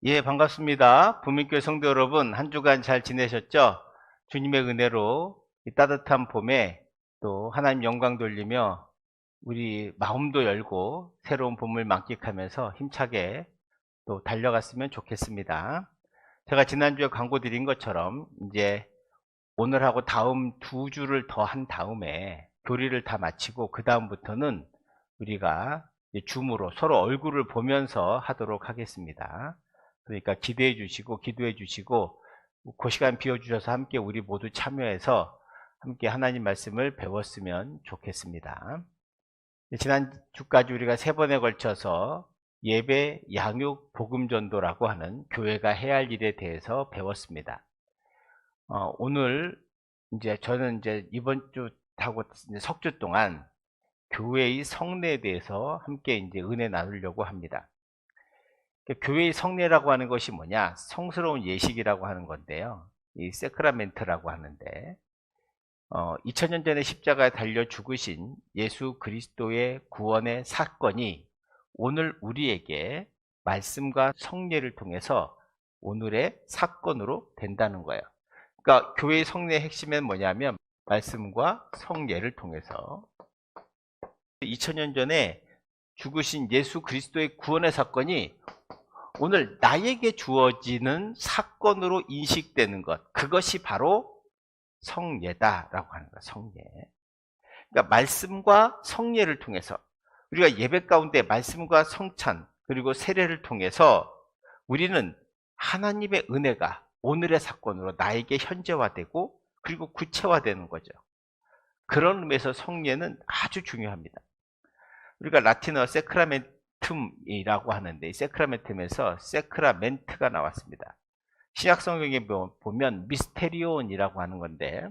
예, 반갑습니다. 부민교회 성도 여러분, 한 주간 잘 지내셨죠? 주님의 은혜로 이 따뜻한 봄에 또 하나님 영광 돌리며 우리 마음도 열고 새로운 봄을 만끽하면서 힘차게 또 달려갔으면 좋겠습니다. 제가 지난주에 광고 드린 것처럼 이제 오늘하고 다음 두 주를 더 한 다음에 교리를 다 마치고 그 다음부터는 우리가 이제 줌으로 서로 얼굴을 보면서 하도록 하겠습니다. 그러니까 기대해 주시고 기도해 주시고 그 시간 비워 주셔서 함께 우리 모두 참여해서 함께 하나님 말씀을 배웠으면 좋겠습니다. 지난주까지 우리가 세 번에 걸쳐서 예배, 양육, 복음 전도라고 하는 교회가 해야 할 일에 대해서 배웠습니다. 오늘 저는 이번 주 하고 석 주 동안 교회의 성례에 대해서 함께 은혜 나누려고 합니다. 교회의 성례라고 하는 것이 뭐냐? 성스러운 예식이라고 하는 건데요. 이 세크라멘트라고 하는데 2000년 전에 십자가에 달려 죽으신 예수 그리스도의 구원의 사건이 오늘 우리에게 말씀과 성례를 통해서 오늘의 사건으로 된다는 거예요. 그러니까 교회의 성례의 핵심은 뭐냐면 말씀과 성례를 통해서 2000년 전에 죽으신 예수 그리스도의 구원의 사건이 오늘 나에게 주어지는 사건으로 인식되는 것, 그것이 바로 성례다라고 하는 거예요. 성례. 그러니까 말씀과 성례를 통해서 우리가 예배 가운데 말씀과 성찬 그리고 세례를 통해서 우리는 하나님의 은혜가 오늘의 사건으로 나에게 현재화되고 그리고 구체화되는 거죠. 그런 의미에서 성례는 아주 중요합니다. 우리가 라틴어 세크라멘툼이라고 하는데 이 세크라멘툼에서 세크라멘트가 나왔습니다. 신약 성경에 보면 미스테리온이라고 하는 건데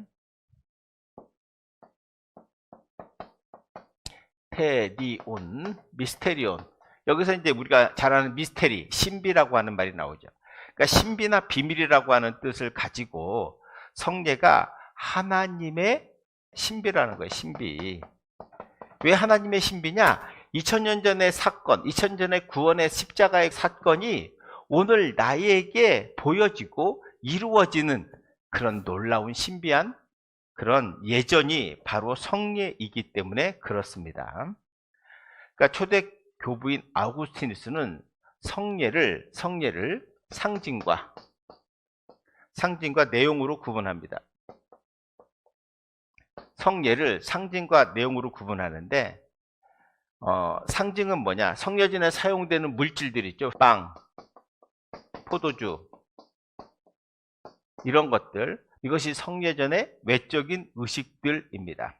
테리온, 미스테리온. 여기서 이제 우리가 잘 아는 미스테리, 신비라고 하는 말이 나오죠. 그러니까 신비나 비밀이라고 하는 뜻을 가지고 성례가 하나님의 신비라는 거예요. 신비. 왜 하나님의 신비냐? 2000년 전의 사건, 2000년 전의 구원의 십자가의 사건이 오늘 나에게 보여지고 이루어지는 그런 놀라운 신비한 그런 예전이 바로 성례이기 때문에 그렇습니다. 그러니까 초대 교부인 아우구스티누스는 성례를 상징과 내용으로 구분합니다. 성례를 상징과 내용으로 구분하는데 상징은 뭐냐? 성례전에 사용되는 물질들 있죠. 빵, 포도주 이런 것들, 이것이 성례전의 외적인 의식들입니다.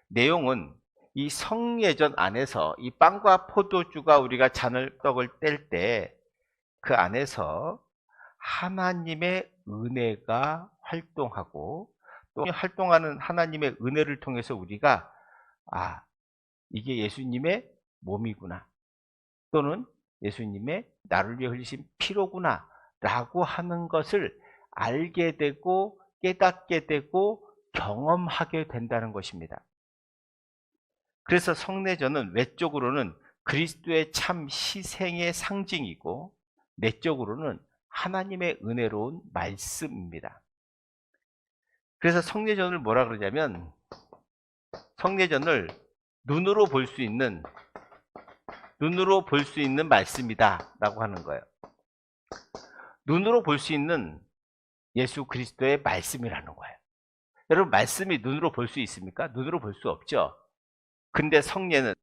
내용은 이 성례전 안에서 이 빵과 포도주가 우리가 떡을 뗄 때 그 안에서 하나님의 은혜가 활동하고 또 활동하는 하나님의 은혜를 통해서 우리가 이게 예수님의 몸이구나 또는 예수님의 나를 위해 흘리신 피로구나 라고 하는 것을 알게 되고 깨닫게 되고 경험하게 된다는 것입니다. 그래서 성례전은 외적으로는 그리스도의 참 희생의 상징이고 내적으로는 하나님의 은혜로운 말씀입니다. 그래서 성례전을 뭐라 그러냐면 성례전을 눈으로 볼 수 있는 말씀이다 라고 하는 거예요. 눈으로 볼 수 있는 예수 그리스도의 말씀이라는 거예요. 여러분, 말씀이 눈으로 볼 수 있습니까? 눈으로 볼 수 없죠. 근데 성례는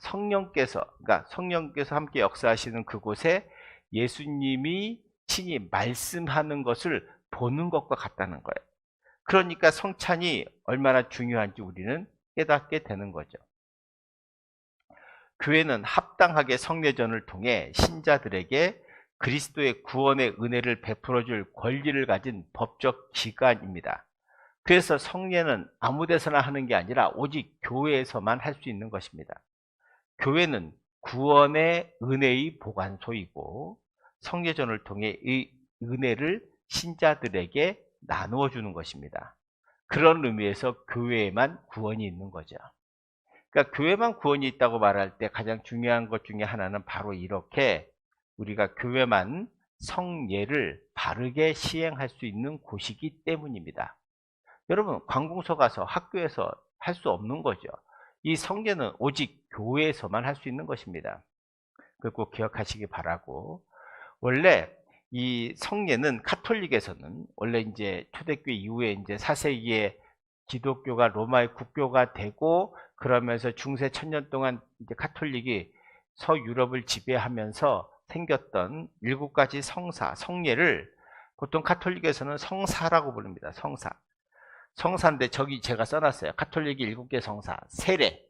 성령께서 함께 역사하시는 그곳에 예수님이 친히 말씀하는 것을 보는 것과 같다는 거예요. 그러니까 성찬이 얼마나 중요한지 우리는 깨닫게 되는 거죠. 교회는 합당하게 성례전을 통해 신자들에게 그리스도의 구원의 은혜를 베풀어줄 권리를 가진 법적 기관입니다. 그래서 성례는 아무 데서나 하는 게 아니라 오직 교회에서만 할 수 있는 것입니다. 교회는 구원의 은혜의 보관소이고 성례전을 통해 이 은혜를 신자들에게 나누어 주는 것입니다. 그런 의미에서 교회에만 구원이 있는 거죠. 그러니까 교회만 구원이 있다고 말할 때 가장 중요한 것 중에 하나는 바로 이렇게 우리가 교회만 성례를 바르게 시행할 수 있는 곳이기 때문입니다. 여러분, 관공서 가서 학교에서 할 수 없는 거죠. 이 성례는 오직 교회에서만 할 수 있는 것입니다. 그걸 꼭 기억하시기 바라고, 원래 이 성례는 카톨릭에서는 원래 이제 초대교회 이후에 이제 4세기에 기독교가 로마의 국교가 되고, 그러면서 중세 1000년 동안 이제 카톨릭이 서유럽을 지배하면서 생겼던 7가지 성사, 성례를 보통 카톨릭에서는 성사라고 부릅니다. 성사. 성사인데 저기 제가 써놨어요. 카톨릭이 7개 성사. 세례.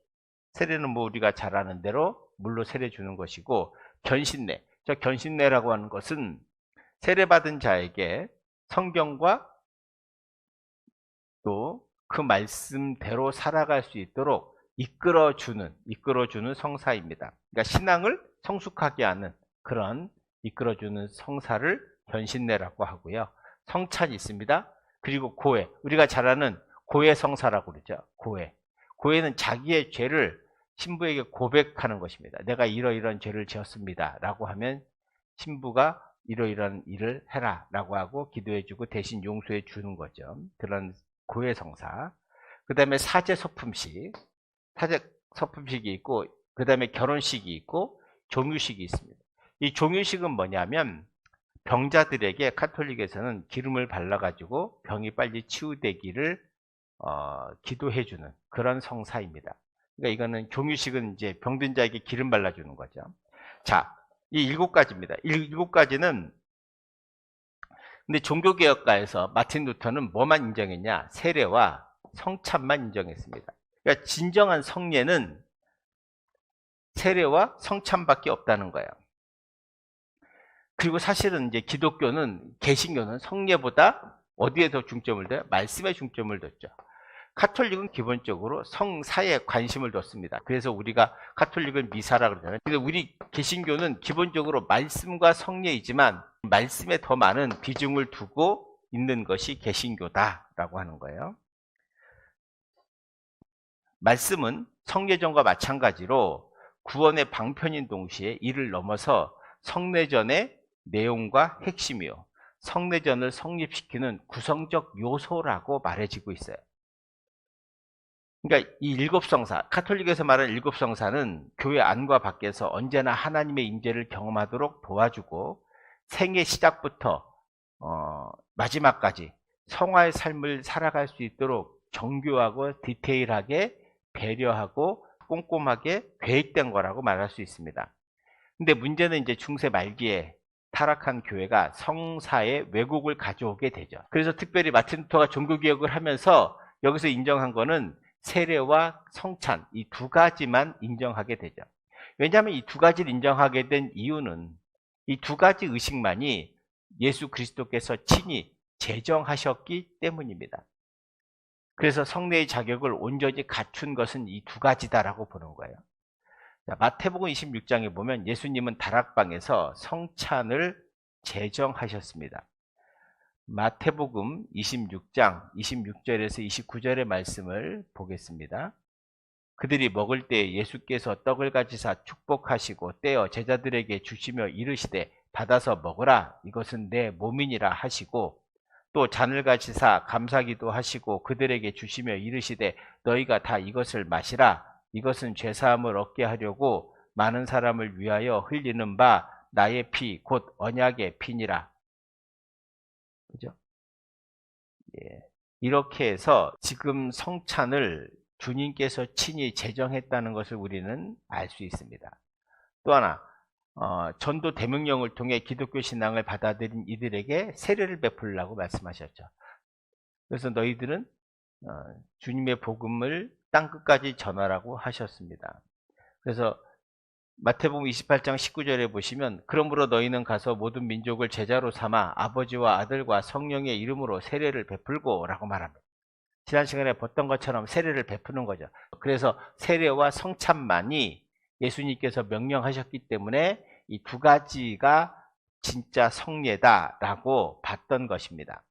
세례는 뭐 우리가 잘 아는 대로 물로 세례 주는 것이고, 견신례. 저 견신례라고 하는 것은 세례받은 자에게 성경과 또 그 말씀대로 살아갈 수 있도록 이끌어주는 성사입니다. 그러니까 신앙을 성숙하게 하는 그런 이끌어주는 성사를 견신례라고 하고요. 성찬이 있습니다. 그리고 고해, 우리가 잘 아는 고해 성사라고 그러죠. 고해. 고해는 자기의 죄를 신부에게 고백하는 것입니다. 내가 이러이러한 죄를 지었습니다 라고 하면 신부가 이러이러한 일을 해라 라고 하고 기도해주고 대신 용서해 주는 거죠. 그런 고해 성사. 그 다음에 사제 소품식이 있고, 그 다음에 결혼식이 있고, 종유식이 있습니다. 이 종유식은 뭐냐면 병자들에게 카톨릭에서는 기름을 발라가지고 병이 빨리 치유되기를 기도해주는 그런 성사입니다. 그러니까 이거는 종유식은 이제 병든 자에게 기름 발라주는 거죠. 자, 이 7가지입니다. 7가지는 근데 종교개혁가에서 마틴 루터는 뭐만 인정했냐? 세례와 성찬만 인정했습니다. 그러니까 진정한 성례는 세례와 성찬밖에 없다는 거예요. 그리고 사실은 이제 기독교는, 개신교는 성례보다 어디에 더 중점을 둬요? 말씀에 중점을 뒀죠. 카톨릭은 기본적으로 성사에 관심을 뒀습니다. 그래서 우리가 카톨릭은 미사라 그러잖아요. 근데 우리 개신교는 기본적으로 말씀과 성례이지만 말씀에 더 많은 비중을 두고 있는 것이 개신교다라고 하는 거예요. 말씀은 성례전과 마찬가지로 구원의 방편인 동시에 이를 넘어서 성례전의 내용과 핵심이요, 성례전을 성립시키는 구성적 요소라고 말해지고 있어요. 그러니까 이 7성사, 카톨릭에서 말하는 7성사는 교회 안과 밖에서 언제나 하나님의 임재를 경험하도록 도와주고 생의 시작부터 마지막까지 성화의 삶을 살아갈 수 있도록 정교하고 디테일하게 배려하고 꼼꼼하게 계획된 거라고 말할 수 있습니다. 근데 문제는 이제 중세 말기에 타락한 교회가 성사의 왜곡을 가져오게 되죠. 그래서 특별히 마틴 루터가 종교개혁을 하면서 여기서 인정한 거는 세례와 성찬, 이 2가지만 인정하게 되죠. 왜냐하면 이 2가지를 인정하게 된 이유는 이 2가지 의식만이 예수 그리스도께서 친히 제정하셨기 때문입니다. 그래서 성례의 자격을 온전히 갖춘 것은 이 2가지다라고 보는 거예요. 자, 마태복음 26장에 보면 예수님은 다락방에서 성찬을 제정하셨습니다. 마태복음 26장 26절에서 29절의 말씀을 보겠습니다. 그들이 먹을 때 예수께서 떡을 가지사 축복하시고 떼어 제자들에게 주시며 이르시되 받아서 먹으라, 이것은 내 몸이니라 하시고, 또 잔을 가지사 감사기도 하시고 그들에게 주시며 이르시되 너희가 다 이것을 마시라, 이것은 죄사함을 얻게 하려고 많은 사람을 위하여 흘리는 바 나의 피 곧 언약의 피니라. 그죠? 예. 이렇게 해서 지금 성찬을 주님께서 친히 제정했다는 것을 우리는 알 수 있습니다. 또 하나, 전도 대명령을 통해 기독교 신앙을 받아들인 이들에게 세례를 베풀라고 말씀하셨죠. 그래서 너희들은 주님의 복음을 땅끝까지 전하라고 하셨습니다. 그래서 마태복음 28장 19절에 보시면 그러므로 너희는 가서 모든 민족을 제자로 삼아 아버지와 아들과 성령의 이름으로 세례를 베풀고 라고 말합니다. 지난 시간에 봤던 것처럼 세례를 베푸는 거죠. 그래서 세례와 성찬만이 예수님께서 명령하셨기 때문에 이 2가지가 진짜 성례다라고 봤던 것입니다.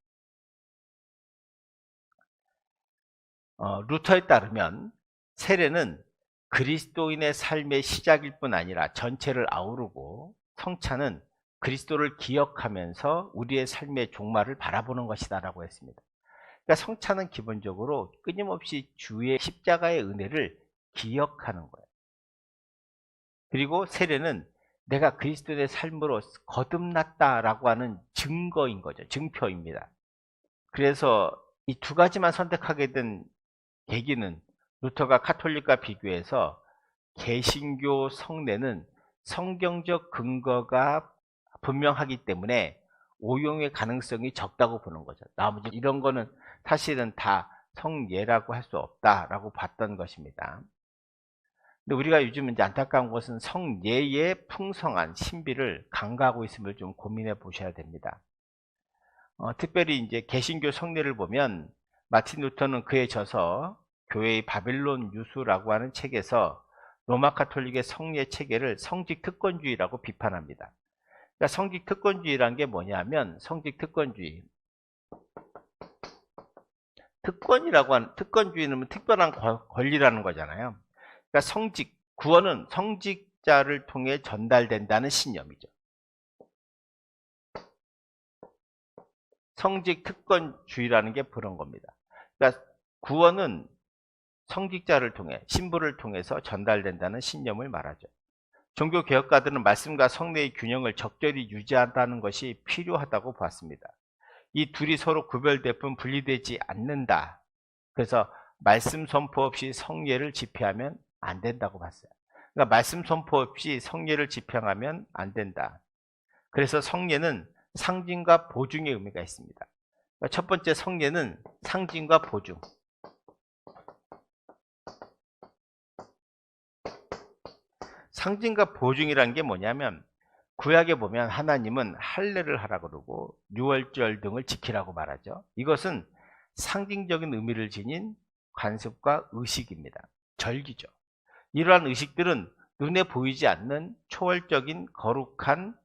루터에 따르면 세례는 그리스도인의 삶의 시작일 뿐 아니라 전체를 아우르고, 성찬은 그리스도를 기억하면서 우리의 삶의 종말을 바라보는 것이다 라고 했습니다. 그러니까 성찬은 기본적으로 끊임없이 주의 십자가의 은혜를 기억하는 거예요. 그리고 세례는 내가 그리스도의 삶으로 거듭났다라고 하는 증거인 거죠. 증표입니다. 그래서 이 두 가지만 선택하게 된 계기는 루터가 카톨릭과 비교해서 개신교 성례는 성경적 근거가 분명하기 때문에 오용의 가능성이 적다고 보는 거죠. 나머지 이런 거는 사실은 다 성예라고 할 수 없다라고 봤던 것입니다. 근데 우리가 요즘 이제 안타까운 것은 성예의 풍성한 신비를 간과하고 있음을 좀 고민해 보셔야 됩니다. 특별히 이제 개신교 성례를 보면 마틴 루터는 그에 져서 교회의 바빌론 유수라고 하는 책에서 로마 카톨릭의 성례 체계를 성직 특권주의라고 비판합니다. 그러니까 성직 특권주의란 게 뭐냐면 성직 특권주의. 특권주의는 특별한 권리라는 거잖아요. 그러니까 구원은 성직자를 통해 전달된다는 신념이죠. 성직 특권주의라는 게 그런 겁니다. 그러니까 구원은 성직자를 통해, 신부를 통해서 전달된다는 신념을 말하죠. 종교개혁가들은 말씀과 성례의 균형을 적절히 유지한다는 것이 필요하다고 봤습니다. 이 둘이 서로 구별될 뿐 분리되지 않는다. 그래서 말씀 선포 없이 성례를 집회하면 안 된다고 봤어요. 그러니까 말씀 선포 없이 성례를 집행하면 안 된다. 그래서 성례는 상징과 보증의 의미가 있습니다. 그러니까 첫 번째 성례는 상징과 보증. 상징과 보증이라는 게 뭐냐면 구약에 보면 하나님은 할례를 하라 그러고 유월절 등을 지키라고 말하죠. 이것은 상징적인 의미를 지닌 관습과 의식입니다. 절기죠. 이러한 의식들은 눈에 보이지 않는 초월적인 거룩한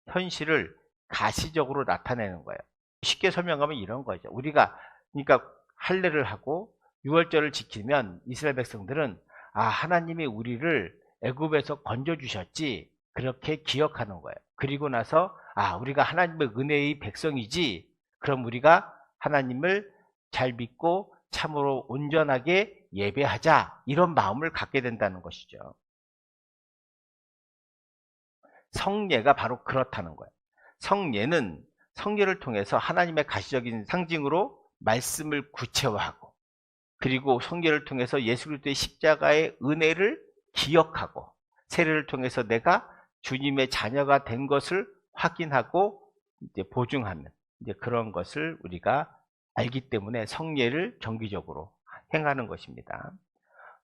현실을 가시적으로 나타내는 거예요. 쉽게 설명하면 이런 거죠. 우리가 그러니까 할례를 하고 유월절을 지키면 이스라엘 백성들은 하나님이 우리를 애굽에서 건져 주셨지 그렇게 기억하는 거예요. 그리고 나서 우리가 하나님의 은혜의 백성이지, 그럼 우리가 하나님을 잘 믿고 참으로 온전하게 예배하자, 이런 마음을 갖게 된다는 것이죠. 성례가 바로 그렇다는 거예요. 성례는 성례를 통해서 하나님의 가시적인 상징으로 말씀을 구체화하고, 그리고 성례를 통해서 예수 그리스도의 십자가의 은혜를 기억하고, 세례를 통해서 내가 주님의 자녀가 된 것을 확인하고 이제 보증하는 이제 그런 것을 우리가 알기 때문에 성례를 정기적으로 행하는 것입니다.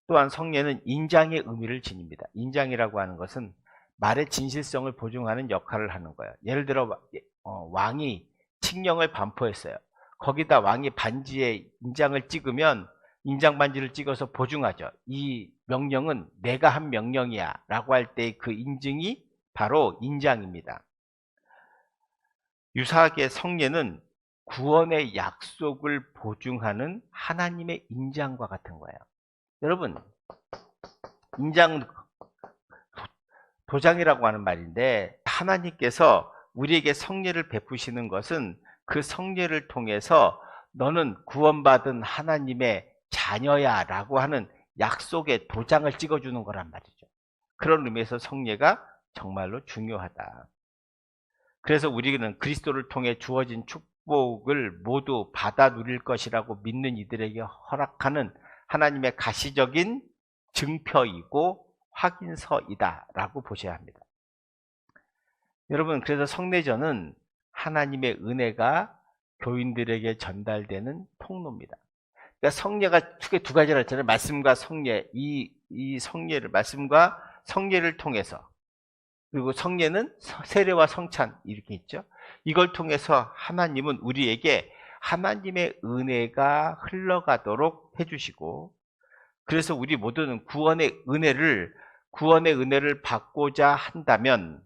또한 성례는 인장의 의미를 지닙니다. 인장이라고 하는 것은 말의 진실성을 보증하는 역할을 하는 거예요. 예를 들어 왕이 칙령을 반포했어요. 거기다 왕이 반지에 인장을 찍으면 인장 반지를 찍어서 보증하죠. 이 명령은 내가 한 명령이야 라고 할 때 그 인증이 바로 인장입니다. 유사하게 성례는 구원의 약속을 보증하는 하나님의 인장과 같은 거예요. 여러분, 인장 도장이라고 하는 말인데, 하나님께서 우리에게 성례를 베푸시는 것은 그 성례를 통해서 너는 구원받은 하나님의 자녀야 라고 하는 약속의 도장을 찍어주는 거란 말이죠. 그런 의미에서 성례가 정말로 중요하다. 그래서 우리는 그리스도를 통해 주어진 축복을 모두 받아 누릴 것이라고 믿는 이들에게 허락하는 하나님의 가시적인 증표이고 확인서이다 라고 보셔야 합니다. 여러분, 그래서 성례전은 하나님의 은혜가 교인들에게 전달되는 통로입니다. 그러니까 성례가 크게 두 가지라 했잖아요. 말씀과 성례, 이 성례를, 말씀과 성례를 통해서, 그리고 성례는 세례와 성찬 이렇게 있죠. 이걸 통해서 하나님은 우리에게 하나님의 은혜가 흘러가도록 해주시고, 그래서 우리 모두는 구원의 은혜를 받고자 한다면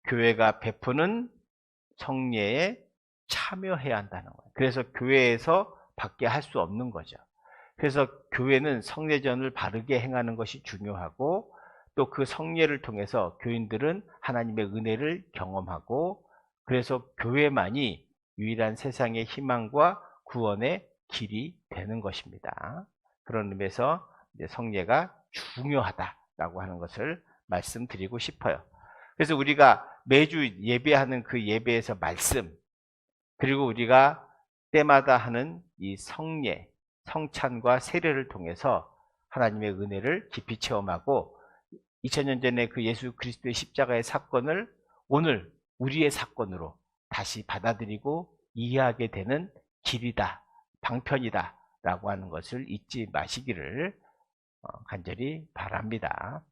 교회가 베푸는 성례에 참여해야 한다는 거예요. 그래서 교회에서 밖에 할 수 없는 거죠. 그래서 교회는 성례전을 바르게 행하는 것이 중요하고, 또 그 성례를 통해서 교인들은 하나님의 은혜를 경험하고, 그래서 교회만이 유일한 세상의 희망과 구원의 길이 되는 것입니다. 그런 의미에서 이제 성례가 중요하다라고 하는 것을 말씀드리고 싶어요. 그래서 우리가 매주 예배하는 그 예배에서 말씀, 그리고 우리가 때마다 하는 이 성례, 성찬과 세례를 통해서 하나님의 은혜를 깊이 체험하고, 2000년 전에 그 예수 그리스도의 십자가의 사건을 오늘 우리의 사건으로 다시 받아들이고 이해하게 되는 길이다, 방편이다 라고 하는 것을 잊지 마시기를 간절히 바랍니다.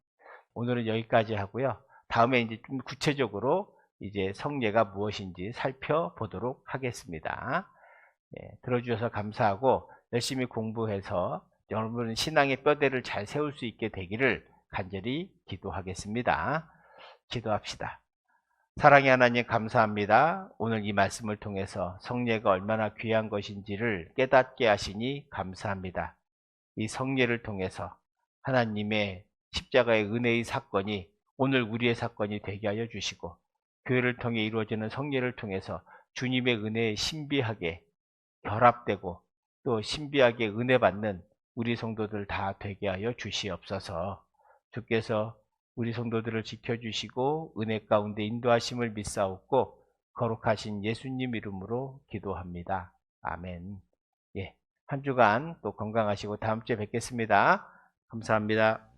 오늘은 여기까지 하고요. 다음에 이제 좀 구체적으로 이제 성례가 무엇인지 살펴보도록 하겠습니다. 들어주셔서 감사하고 열심히 공부해서 여러분 신앙의 뼈대를 잘 세울 수 있게 되기를 간절히 기도하겠습니다. 기도합시다. 사랑의 하나님 감사합니다. 오늘 이 말씀을 통해서 성례가 얼마나 귀한 것인지를 깨닫게 하시니 감사합니다. 이 성례를 통해서 하나님의 십자가의 은혜의 사건이 오늘 우리의 사건이 되게 하여 주시고, 교회를 통해 이루어지는 성례를 통해서 주님의 은혜에 신비하게 결합되고 또 신비하게 은혜 받는 우리 성도들 다 되게 하여 주시옵소서. 주께서 우리 성도들을 지켜주시고 은혜 가운데 인도하심을 믿사옵고 거룩하신 예수님 이름으로 기도합니다. 아멘. 한 주간 또 건강하시고 다음 주에 뵙겠습니다. 감사합니다.